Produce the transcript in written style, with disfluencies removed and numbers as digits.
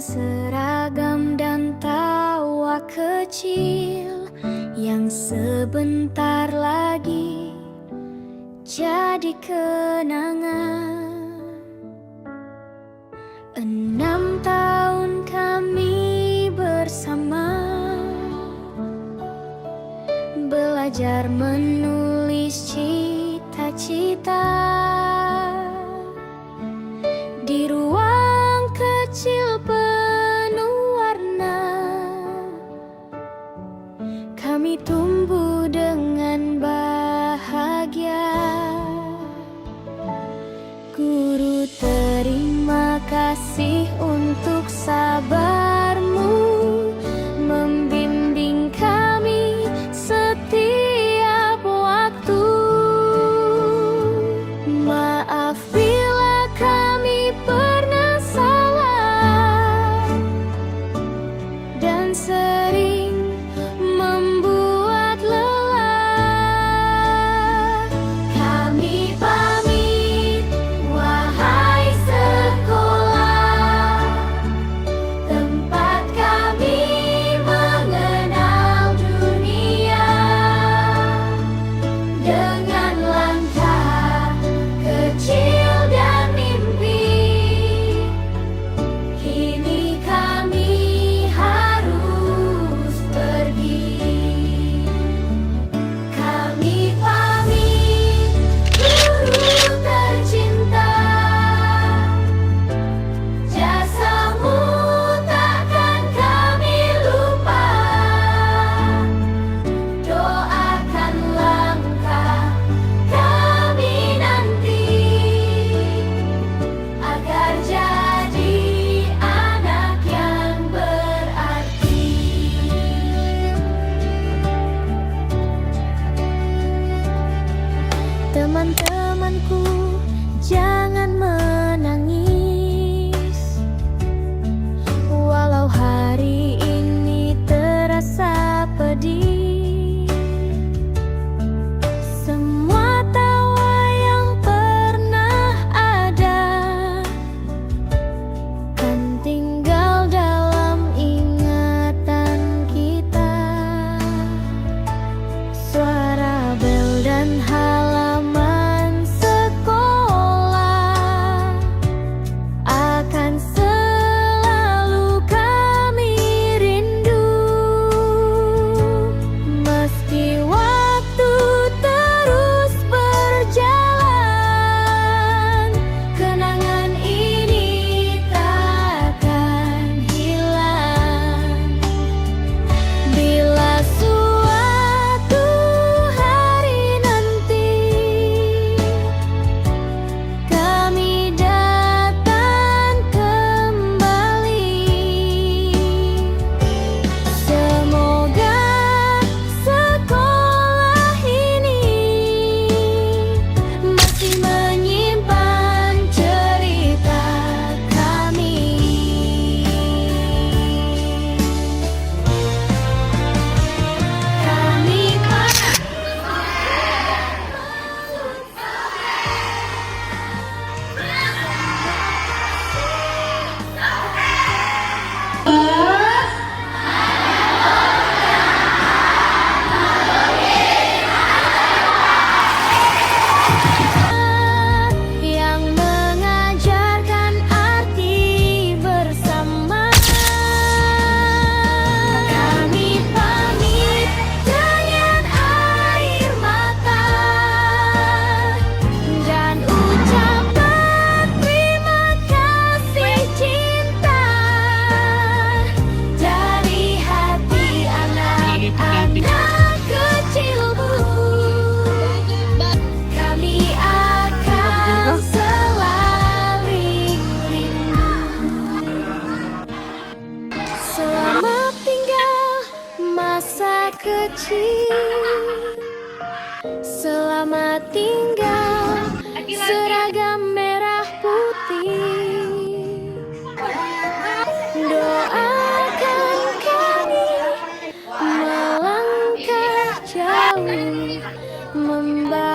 seragam dan tawa kecil yang sebentar lagi jadi kenangan. 6 tahun kami bersama, belajar menulis cita-cita di ruang kecil penuh warna. Kami tumbuh dengan bahagia. Guru, terima kasih untuk sabarmu membimbing kami setiap waktu. Maaf bila kami pernah salah dan sering membuat lelah. Kami pamit, wahai sekolah, tempat kami mengenal dunia. Dengan langkah kecil dan mimpi, kini kami harus pergi. Kami pamit, guru tercinta, jasamu takkan kami lupa. Doakan langkah kami nanti agar jadi anak yang berarti. Teman-temanku, jangan menangis. Walau hari ini terasa pedih, semua tawa yang pernah ada kan tinggal dalam ingatan kita. Suara bel dan halaman sekolah akan selalu kami rindu. Meski waktu terus berjalan, kenangan ini takkan hilang. Bila suatu hari nanti kami datang kembali, semoga sekolah ini masih menyimpan cerita kami. Kami yang mengajarkan arti bersama. Kami pamit dengan air mata dan ucapan terima kasih cinta dari hati anak-anak kecilku. Kami akan selalu rindu. Selamat tinggal masa kecil, selamat tinggal seragam merah putih. Doakan kami melangkah jauh, membawa